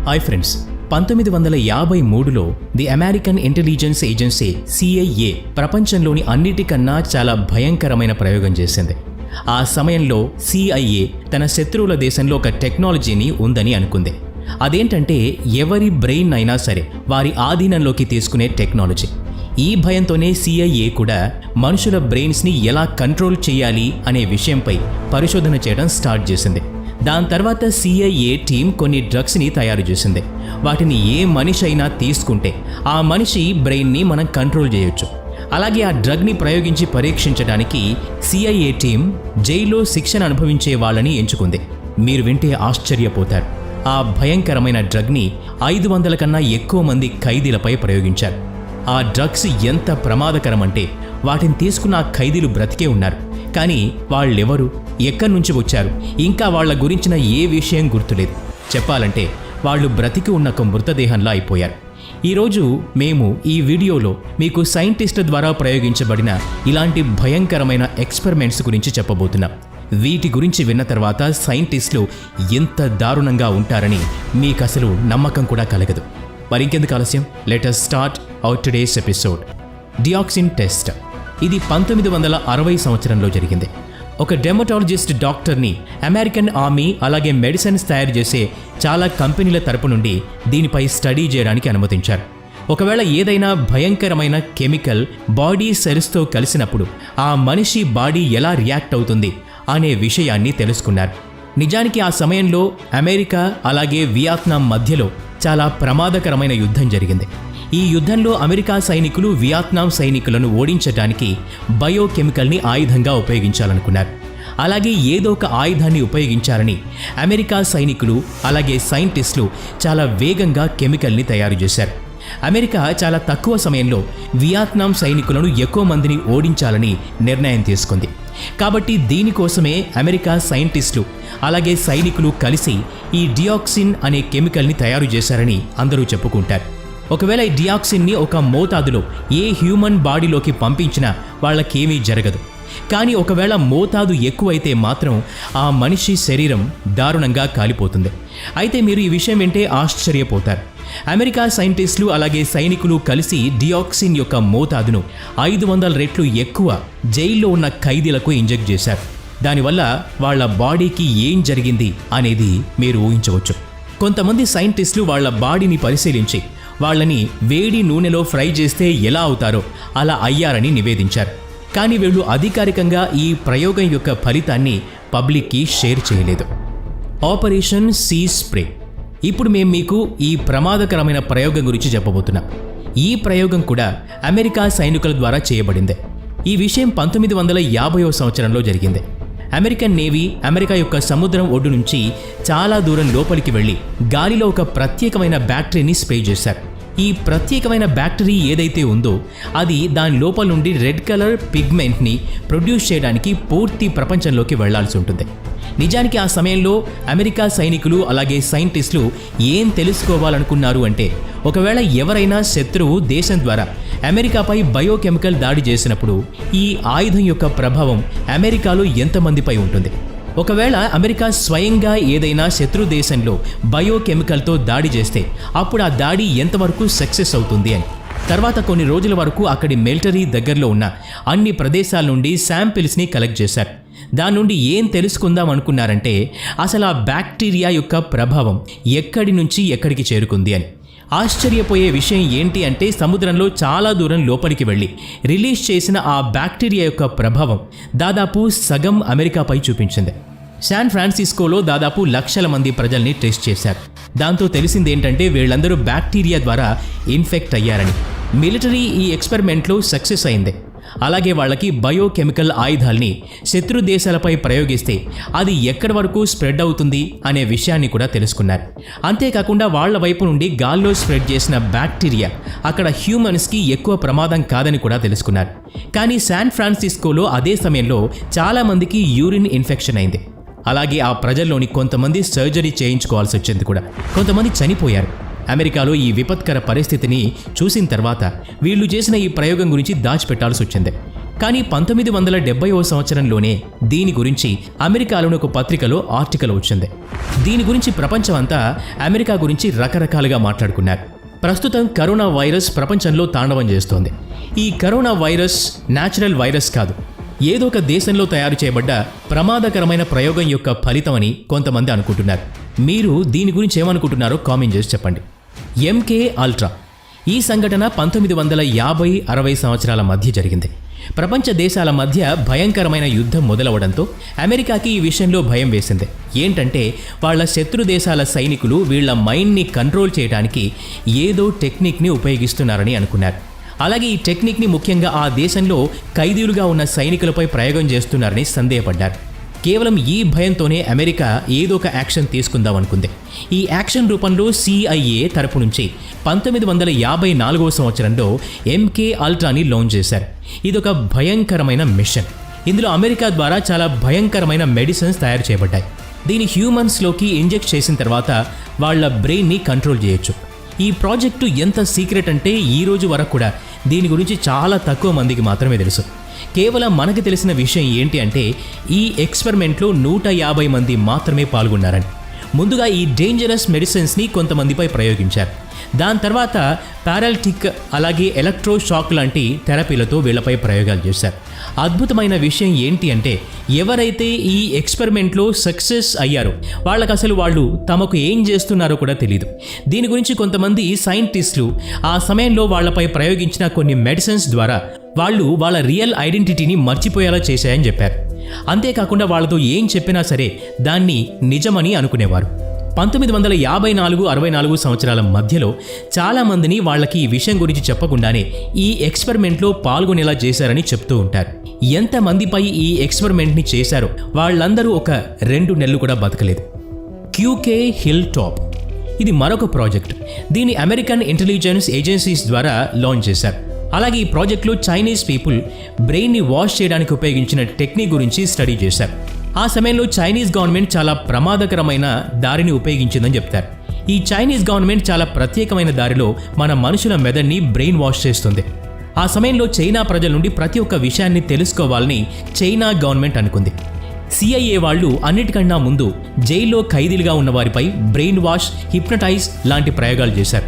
Hi friends, 1953లో the American intelligence agency CIA ప్రపంచంలోని అన్నిటికన్నా చాలా భయంకరమైన ప్రయోగం చేసింది. ఆ సమయంలో CIA తన శత్రువుల దేశంలో ఒక టెక్నాలజీని ఉందని అనుకుంది. అదేంటంటే ఎవరి బ్రెయిన్ అయినా సరే వారి ఆధీనంలోకి తీసుకునే టెక్నాలజీ. ఈ భయంతోనే CIA కూడా మనుషుల బ్రెయిన్స్ని ఎలా కంట్రోల్ చేయాలి అనే విషయంపై పరిశోధన చేయడం స్టార్ట్ చేసింది. దాని తర్వాత CIA టీం కొన్ని డ్రగ్స్ని తయారు చేసింది. వాటిని ఏ మనిషి అయినా తీసుకుంటే ఆ మనిషి బ్రెయిన్ని మనం కంట్రోల్ చేయొచ్చు. అలాగే ఆ డ్రగ్ని ప్రయోగించి పరీక్షించడానికి CIA టీం జైల్లో శిక్షణ అనుభవించే వాళ్ళని ఎంచుకుంది. మీరు వింటే ఆశ్చర్యపోతారు. ఆ భయంకరమైన డ్రగ్ని 500 కన్నా ఎక్కువ మంది ఖైదీలపై ప్రయోగించారు. ఆ డ్రగ్స్ ఎంత ప్రమాదకరమంటే వాటిని తీసుకున్న ఆ ఖైదీలు బ్రతికే ఉన్నారు. కానీ వాళ్ళెవరు, ఎక్కడి నుంచి వచ్చారు, ఇంకా వాళ్ల గురించిన ఏ విషయం గుర్తులేదు. చెప్పాలంటే వాళ్ళు బ్రతికి ఉన్న ఒక మృతదేహంలా అయిపోయారు. ఈరోజు మేము ఈ వీడియోలో మీకు సైంటిస్టుల ద్వారా ప్రయోగించబడిన ఇలాంటి భయంకరమైన ఎక్స్పెరిమెంట్స్ గురించి చెప్పబోతున్నాం. వీటి గురించి విన్న తర్వాత సైంటిస్టులు ఎంత దారుణంగా ఉంటారని మీకు అసలు నమ్మకం కూడా కలగదు. మరింకెందుకు ఆలస్యం, let us start our today's episode. Dioxin test. ఇది 1960 సంవత్సరంలో జరిగింది. ఒక డెర్మటాలజిస్ట్ డాక్టర్ని అమెరికన్ ఆర్మీ అలాగే మెడిసిన్స్ తయారు చేసే చాలా కంపెనీల తరపు నుండి దీనిపై స్టడీ చేయడానికి అనుమతించారు. ఒకవేళ ఏదైనా భయంకరమైన కెమికల్ బాడీ సెల్స్తో కలిసినప్పుడు ఆ మనిషి బాడీ ఎలా రియాక్ట్ అవుతుంది అనే విషయాన్ని తెలుసుకున్నారు. నిజానికి ఆ సమయంలో అమెరికా అలాగే వియత్నాం మధ్యలో చాలా ప్రమాదకరమైన యుద్ధం జరిగింది. ఈ యుద్ధంలో అమెరికా సైనికులు వియత్నాం సైనికులను ఓడించడానికి బయోకెమికల్ని ఆయుధంగా ఉపయోగించాలనుకున్నారు. అలాగే ఏదో ఒక ఆయుధాన్ని ఉపయోగించాలని అమెరికా సైనికులు అలాగే సైంటిస్టులు చాలా వేగంగా కెమికల్ని తయారు చేశారు. అమెరికా చాలా తక్కువ సమయంలో వియత్నాం సైనికులను ఎక్కువ మందిని ఓడించాలని నిర్ణయం తీసుకుంది. కాబట్టి దీనికోసమే అమెరికా సైంటిస్టులు అలాగే సైనికులు కలిసి ఈ డియాక్సిన్ అనే కెమికల్ని తయారు చేశారని అందరూ చెప్పుకుంటారు. ఒకవేళ ఈ డియాక్సిన్ని ఒక మోతాదులో ఏ హ్యూమన్ బాడీలోకి పంపించినా వాళ్ళకేమీ జరగదు. కానీ ఒకవేళ మోతాదు ఎక్కువైతే మాత్రం ఆ మనిషి శరీరం దారుణంగా కాలిపోతుంది. అయితే మీరు ఈ విషయం వింటే ఆశ్చర్యపోతారు. అమెరికా సైంటిస్టులు అలాగే సైనికులు కలిసి డియాక్సిన్ యొక్క మోతాదును 500 రెట్లు ఎక్కువ జైల్లో ఉన్న ఖైదీలకు ఇంజెక్ట్ చేశారు. దానివల్ల వాళ్ళ బాడీకి ఏం జరిగింది అనేది మీరు ఊహించవచ్చు. కొంతమంది సైంటిస్టులు వాళ్ళ బాడీని పరిశీలించి వాళ్ళని వేడి నూనెలో ఫ్రై చేస్తే ఎలా అవుతారో అలా అయ్యారని నివేదించారు. కానీ వీళ్ళు అధికారికంగా ఈ ప్రయోగం యొక్క ఫలితాన్ని పబ్లిక్కి షేర్ చేయలేదు. Operation sea spray. ఇప్పుడు మేము మీకు ఈ ప్రమాదకరమైన ప్రయోగం గురించి చెప్పబోతున్నాం. ఈ ప్రయోగం కూడా అమెరికా సైనికుల ద్వారా చేయబడింది. ఈ విషయం 1950వ సంవత్సరంలో జరిగింది. అమెరికన్ నేవీ అమెరికా యొక్క సముద్రం ఒడ్డు నుంచి చాలా దూరం లోపలికి వెళ్ళి గాలిలో ఒక ప్రత్యేకమైన బ్యాక్టీరియాని స్ప్రే చేశారు. ఈ ప్రత్యేకమైన బ్యాక్టీరియా ఏదైతే ఉందో అది దాని లోపల నుండి రెడ్ కలర్ పిగ్మెంట్ని ప్రొడ్యూస్ చేయడానికి పూర్తి ప్రపంచంలోకి వెళ్లాల్సి ఉంటుంది. నిజానికి ఆ సమయంలో అమెరికా సైనికులు అలాగే సైంటిస్టులు ఏం తెలుసుకోవాలనుకున్నారు అంటే ఒకవేళ ఎవరైనా శత్రువు దేశం ద్వారా అమెరికాపై బయోకెమికల్ దాడి చేసినప్పుడు ఈ ఆయుధం యొక్క ప్రభావం అమెరికాలో ఎంతమందిపై ఉంటుంది. ఒకవేళ అమెరికా స్వయంగా ఏదైనా శత్రు దేశంలో బయోకెమికల్తో దాడి చేస్తే అప్పుడు ఆ దాడి ఎంతవరకు సక్సెస్ అవుతుంది అని. తర్వాత కొన్ని రోజుల వరకు అక్కడి మిలిటరీ దగ్గరలో ఉన్న అన్ని ప్రదేశాల నుండి శాంపిల్స్ని కలెక్ట్ చేశారు. దాని నుండి ఏం తెలుసుకుందాం అనుకున్నారంటే అసలు ఆ బ్యాక్టీరియా యొక్క ప్రభావం ఎక్కడి నుంచి ఎక్కడికి చేరుకుంది అని. ఆశ్చర్యపోయే విషయం ఏంటి అంటే సముద్రంలో చాలా దూరం లోపలికి వెళ్ళి రిలీజ్ చేసిన ఆ బ్యాక్టీరియా యొక్క ప్రభావం దాదాపు సగం అమెరికాపై చూపించింది. శాన్ ఫ్రాన్సిస్కోలో దాదాపు 1,00,000 మంది ప్రజల్ని టెస్ట్ చేశారు. దాంతో తెలిసింది ఏంటంటే వీళ్ళందరూ బ్యాక్టీరియా ద్వారా ఇన్ఫెక్ట్ అయ్యారని. మిలిటరీ ఈ ఎక్స్పెరిమెంట్లో సక్సెస్ అయింది. అలాగే వాళ్ళకి బయోకెమికల్ ఆయుధాల్ని శత్రు దేశాలపై ప్రయోగిస్తే అది ఎక్కడి వరకు స్ప్రెడ్ అవుతుంది అనే విషయాన్ని కూడా తెలుసుకున్నారు. అంతేకాకుండా వాళ్ల వైపు నుండి గాల్లో స్ప్రెడ్ చేసిన బ్యాక్టీరియా అక్కడ హ్యూమన్స్కి ఎక్కువ ప్రమాదం కాదని కూడా తెలుసుకున్నారు. కానీ శాన్ ఫ్రాన్సిస్కోలో అదే సమయంలో చాలామందికి యూరిన్ ఇన్ఫెక్షన్ అయింది. అలాగే ఆ ప్రజల్లోని కొంతమంది సర్జరీ చేయించుకోవాల్సి వచ్చింది కూడా. కొంతమంది చనిపోయారు. అమెరికాలో ఈ విపత్కర పరిస్థితిని చూసిన తర్వాత వీళ్ళు చేసిన ఈ ప్రయోగం గురించి దాచిపెట్టాల్సి వచ్చింది. కానీ 1970వ సంవత్సరంలోనే దీని గురించి అమెరికాలోని ఒక పత్రికలో ఆర్టికల్ వచ్చింది. దీని గురించి ప్రపంచమంతా అమెరికా గురించి రకరకాలుగా మాట్లాడుకున్నారు. ప్రస్తుతం కరోనా వైరస్ ప్రపంచంలో తాండవం చేస్తోంది. ఈ కరోనా వైరస్ న్యాచురల్ వైరస్ కాదు, ఏదో ఒక దేశంలో తయారు చేయబడ్డ ప్రమాదకరమైన ప్రయోగం యొక్క ఫలితమని కొంతమంది అనుకుంటున్నారు. మీరు దీని గురించి ఏమనుకుంటున్నారో కామెంట్ చేసి చెప్పండి. MK అల్ట్రా ఈ సంఘటన 1950-60 సంవత్సరాల మధ్య జరిగింది. ప్రపంచ దేశాల మధ్య భయంకరమైన యుద్ధం మొదలవడంతో అమెరికాకి ఈ విషయంలో భయం వేసింది. ఏంటంటే వాళ్ళ శత్రు దేశాల సైనికులు వీళ్ల మైండ్ని కంట్రోల్ చేయడానికి ఏదో టెక్నిక్ని ఉపయోగిస్తున్నారని అనుకున్నారు. అలాగే ఈ టెక్నిక్ని ముఖ్యంగా ఆ దేశంలో ఖైదీలుగా ఉన్న సైనికులపై ప్రయోగం చేస్తున్నారని సందేహపడ్డారు. కేవలం ఈ భయంతోనే అమెరికా ఏదో ఒక యాక్షన్ తీసుకుందాం అనుకుంది. ఈ యాక్షన్ రూపంలో CIA తరపు నుంచి 1954వ సంవత్సరంలో MK అల్ట్రాని లాంచ్ చేశారు. ఇదొక భయంకరమైన మిషన్. ఇందులో అమెరికా ద్వారా చాలా భయంకరమైన మెడిసిన్స్ తయారు చేయబడ్డాయి. దీని హ్యూమన్స్లోకి ఇంజెక్ట్ చేసిన తర్వాత వాళ్ళ బ్రెయిన్ని కంట్రోల్ చేయొచ్చు. ఈ ప్రాజెక్టు ఎంత సీక్రెట్ అంటే ఈ రోజు వరకు కూడా దీని గురించి చాలా తక్కువ మందికి మాత్రమే తెలుసు. కేవలం మనకు తెలిసిన విషయం ఏంటి అంటే ఈ ఎక్స్పెరిమెంట్లో 150 మంది మాత్రమే పాల్గొన్నారని. ముందుగా ఈ డేంజరస్ మెడిసిన్స్ని కొంతమందిపై ప్రయోగించారు. దాని తర్వాత పారాలిటిక్ అలాగే ఎలక్ట్రో షాక్ లాంటి థెరపీలతో వీళ్లపై ప్రయోగాలు చేశారు. అద్భుతమైన విషయం ఏంటి అంటే ఎవరైతే ఈ ఎక్స్పెరిమెంట్లో సక్సెస్ అయ్యారో వాళ్ళకి అసలు వాళ్ళు తమకు ఏం చేస్తున్నారో కూడా తెలియదు. దీని గురించి కొంతమంది సైంటిస్టులు ఆ సమయంలో వాళ్ళపై ప్రయోగించిన కొన్ని మెడిసిన్స్ ద్వారా వాళ్ళు వాళ్ళ రియల్ ఐడెంటిటీని మర్చిపోయేలా చేశాయని చెప్పారు. అంతేకాకుండా వాళ్ళతో ఏం చెప్పినా సరే దాన్ని నిజమని అనుకునేవారు. 1954-64 సంవత్సరాల మధ్యలో చాలామందిని వాళ్ళకి ఈ విషయం గురించి చెప్పకుండానే ఈ ఎక్స్పెరిమెంట్లో పాల్గొనేలా చేశారని చెప్తూ ఉంటారు. ఎంతమందిపై ఈ ఎక్స్పెరిమెంట్ని చేశారో వాళ్ళందరూ ఒక 2 నెలలు కూడా బతకలేదు. QK హిల్ టాప్ ఇది మరొక ప్రాజెక్ట్. దీన్ని అమెరికన్ ఇంటెలిజెన్స్ ఏజెన్సీస్ ద్వారా లాంచ్ చేశారు. అలాగే ఈ ప్రాజెక్ట్లో చైనీస్ పీపుల్ బ్రెయిన్ని వాష్ చేయడానికి ఉపయోగించిన టెక్నిక్ గురించి స్టడీ చేశారు. ఆ సమయంలో చైనీస్ గవర్నమెంట్ చాలా ప్రమాదకరమైన దారిని ఉపయోగించిందని చెప్తారు. ఈ చైనీస్ గవర్నమెంట్ చాలా ప్రత్యేకమైన దారిలో మన మనుషుల మెదడుని బ్రెయిన్ వాష్ చేస్తుంది. ఆ సమయంలో చైనా ప్రజల నుండి ప్రతి ఒక్క విషయాన్ని తెలుసుకోవాలని చైనా గవర్నమెంట్ అనుకుంది. CIA వాళ్ళు అన్నిటికన్నా ముందు జైల్లో ఖైదీలుగా ఉన్న వారిపై బ్రెయిన్ వాష్, హిప్నటైజ్ లాంటి ప్రయోగాలు చేశారు.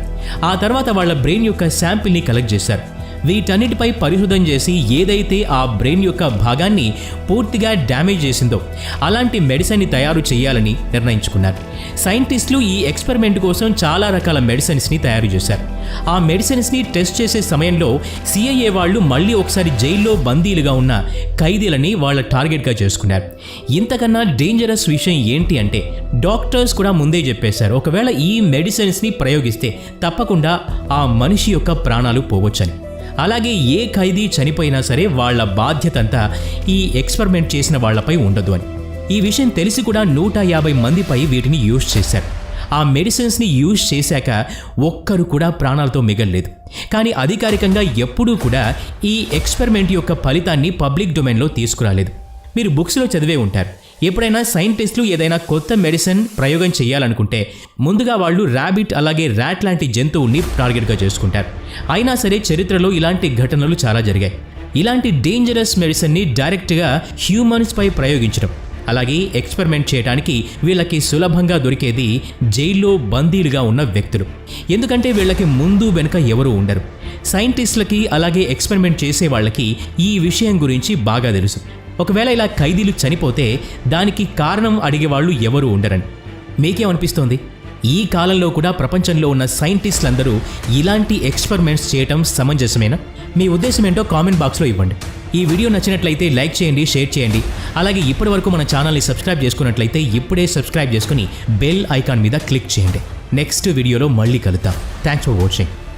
ఆ తర్వాత వాళ్ళ బ్రెయిన్ యొక్క శాంపిల్ని కలెక్ట్ చేశారు. వీటన్నిటిపై పరిశోధన చేసి ఏదైతే ఆ బ్రెయిన్ యొక్క భాగాన్ని పూర్తిగా డ్యామేజ్ చేసిందో అలాంటి మెడిసిన్ని తయారు చేయాలని నిర్ణయించుకున్నారు. సైంటిస్టులు ఈ ఎక్స్పెరిమెంట్ కోసం చాలా రకాల మెడిసిన్స్ని తయారు చేశారు. ఆ మెడిసిన్స్ని టెస్ట్ చేసే సమయంలో CIA వాళ్ళు మళ్ళీ ఒకసారి జైల్లో బందీలుగా ఉన్న ఖైదీలని వాళ్ళ టార్గెట్గా చేసుకున్నారు. ఇంతకన్నా డేంజరస్ విషయం ఏంటి అంటే డాక్టర్స్ కూడా ముందే చెప్పేశారు, ఒకవేళ ఈ మెడిసిన్స్ని ప్రయోగిస్తే తప్పకుండా ఆ మనిషి యొక్క ప్రాణాలు పోవచ్చని. అలాగే ఏ ఖైదీ చనిపోయినా సరే వాళ్ళ బాధ్యత అంతా ఈ ఎక్స్పెరిమెంట్ చేసిన వాళ్లపై ఉండదు అని. ఈ విషయం తెలిసి కూడా 150 మందిపై వీటిని యూజ్ చేశారు. ఆ మెడిసిన్స్ని యూజ్ చేశాక ఒక్కరు కూడా ప్రాణాలతో మిగలలేదు. కానీ అధికారికంగా ఎప్పుడూ కూడా ఈ ఎక్స్పెరిమెంట్ యొక్క ఫలితాన్ని పబ్లిక్ డొమైన్లో తీసుకురాలేదు. మీరు బుక్స్లో చదివే ఉంటారు. ఎప్పుడైనా సైంటిస్టులు ఏదైనా కొత్త మెడిసిన్ ప్రయోగం చేయాలనుకుంటే ముందుగా వాళ్ళు ర్యాబిట్ అలాగే ర్యాట్ లాంటి జంతువుల్ని టార్గెట్గా చేసుకుంటారు. అయినా సరే చరిత్రలో ఇలాంటి ఘటనలు చాలా జరిగాయి. ఇలాంటి డేంజరస్ మెడిసిన్ని డైరెక్ట్గా హ్యూమన్స్పై ప్రయోగించడం అలాగే ఎక్స్పెరిమెంట్ చేయడానికి వీళ్ళకి సులభంగా దొరికేది జైల్లో బందీలుగా ఉన్న వ్యక్తులు. ఎందుకంటే వీళ్ళకి ముందు వెనుక ఎవరూ ఉండరు. సైంటిస్టులకి అలాగే ఎక్స్పెరిమెంట్ చేసే వాళ్ళకి ఈ విషయం గురించి బాగా తెలుసు. ఒకవేళ ఇలా ఖైదీలు చనిపోతే దానికి కారణం అడిగేవాళ్ళు ఎవరు ఉండరని. మీకేమనిపిస్తోంది? ఈ కాలంలో కూడా ప్రపంచంలో ఉన్న సైంటిస్టులందరూ ఇలాంటి ఎక్స్పెరిమెంట్స్ చేయటం సమంజసమేనా? మీ ఉద్దేశం ఏంటో కామెంట్ బాక్స్లో ఇవ్వండి. ఈ వీడియో నచ్చినట్లయితే లైక్ చేయండి, షేర్ చేయండి. అలాగే ఇప్పటివరకు మన ఛానల్ని సబ్స్క్రైబ్ చేసుకున్నట్లయితే ఇప్పుడే సబ్స్క్రైబ్ చేసుకుని బెల్ ఐకాన్ మీద క్లిక్ చేయండి. నెక్స్ట్ వీడియోలో మళ్ళీ కలుద్దాం. Thanks for watching.